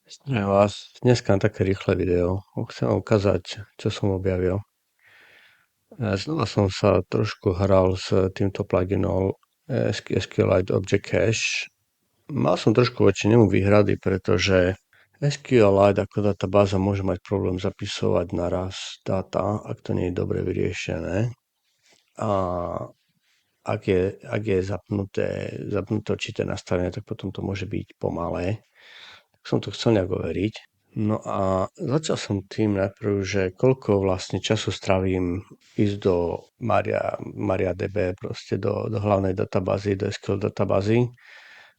Zdravím vás. Dneska na také rýchle video. Chcem vám ukázať, čo som objavil. Znova som sa trošku hral s týmto pluginom SQLite Object Cache. Mal som trošku voči nemu výhrady, pretože SQLite ako databáza môže mať problém zapisovať naraz dáta, ak to nie je dobre vyriešené. A ak je zapnuté určité nastavenie, tak potom to môže byť pomalé. Tak som to chcel nejak overiť. No a začal som tým najprv, že koľko vlastne času strávim ísť do MariaDB, proste do hlavnej databázy, do SQL databázy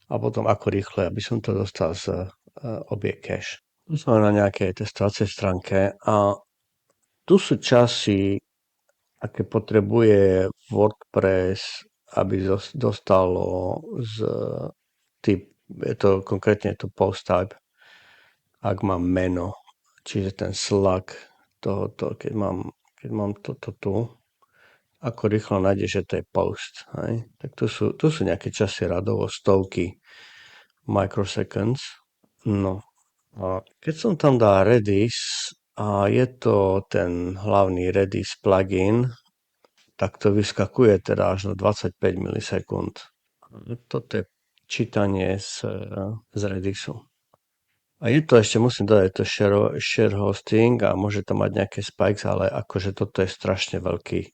a potom ako rýchle, aby som to dostal z Object Cache. Tu som na nejakej testovacej stránke a tu sú časy, aké potrebuje WordPress, aby dostalo z typ, je to konkrétne to post type, ak mám meno, čiže ten slug tohoto, keď mám toto tu, ako rýchlo nájde, že to je post. Hej? Tak tu sú nejaké časy radovo, stovky microseconds. No a keď som tam dal Redis a je to ten hlavný Redis plugin, tak to vyskakuje teda až na 25 milisekúnd. Toto je čítanie z Redisu. A je to ešte, musím dodať, to share hosting a môže to mať nejaké spikes, ale akože toto je strašne veľký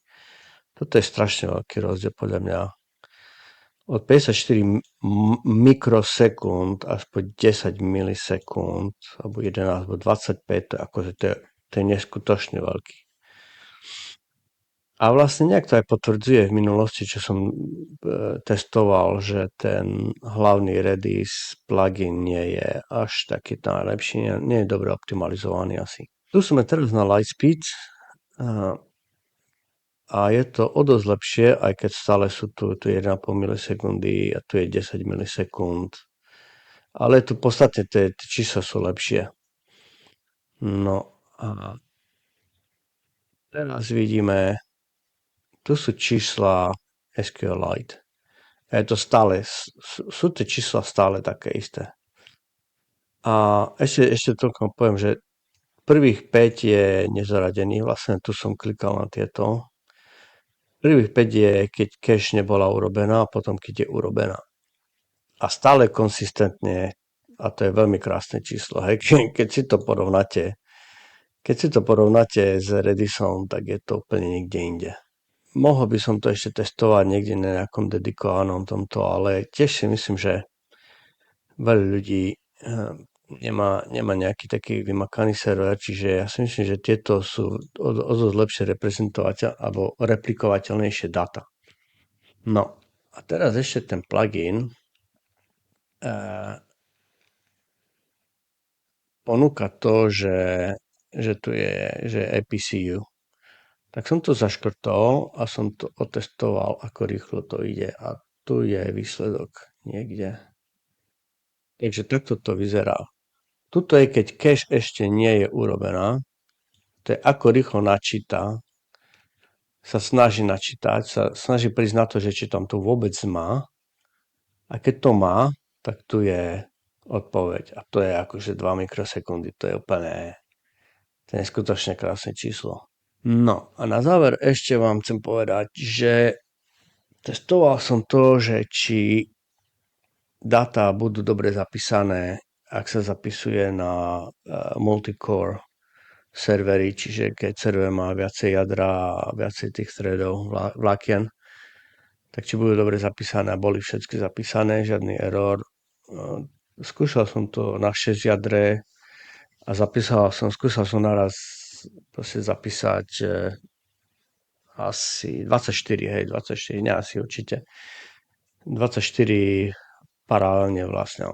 rozdiel podľa mňa. Od 54 mikrosekúnd až po 10 milisekúnd, alebo 11, alebo 25, to je neskutočne veľký. A vlastne nejak to aj potvrdzuje v minulosti, čo som testoval, že ten hlavný Redis plugin nie je až taký najlepší, nie je dobre optimalizovaný asi. Tu sme teraz na Lightspeed a je to o dosť lepšie, aj keď stále sú tu 1,5 milisekundy a tu je 10 milisekúnd. Ale tu podstatne tie čísla sú lepšie. No a teraz vidíme, tu sú čísla SQLite. A je to stále, sú tie čísla stále také isté. A ešte toľko poviem, že prvých 5 je nezaradených, vlastne tu som klikal na tieto. Prvých 5 je, keď cache nebola urobená, a potom keď je urobená. A stále konsistentne, a to je veľmi krásne číslo, hej, keď si to porovnáte s Redisom, tak je to úplne niekde inde. Mohol by som to ešte testovať niekde na nejakom dedikovanom tomto, ale tiež si myslím, že veľa ľudí nemá nejaký taký vymakaný server, čiže ja si myslím, že tieto sú o dosť lepšie alebo replikovateľnejšie data. No a teraz ešte ten plugin ponúka to, že tu je APCU. Tak som to zaškrtol a som to otestoval, ako rýchlo to ide. A tu je výsledok niekde. Takže takto to vyzerá. Tuto je, keď cache ešte nie je urobená. To je ako rýchlo načíta. Sa snaží načítať, sa snaží prísť na to, že či tam to vôbec má. A keď to má, tak tu je odpoveď. A to je akože 2 mikrosekundy. To je úplne, to je skutočne krásne číslo. No a na záver ešte vám chcem povedať, že testoval som to, že či dáta budú dobre zapísané, ak sa zapisuje na multicore servery, čiže keď server má viacej jadra a viacej tých threadov, vlákien, tak či budú dobre zapísané a boli všetky zapísané, žiadny error. Skúšal som to na 6 jadre a skúšal som naraz proste zapísať asi 24, 24, nie asi určite. 24 paralelne vlastne,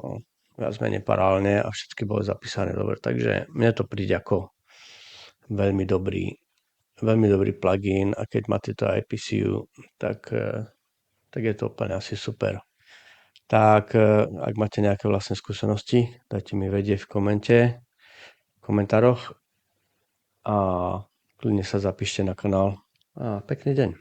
viac menej paralelne a všetky boli zapísané dobre. Takže mne to príde ako veľmi dobrý plugin a keď má tieto IPCU, tak je to úplne asi super. Tak ak máte nejaké vlastné skúsenosti, dajte mi vedieť v komentároch a kľudne sa zapíšte na kanál a pekný deň.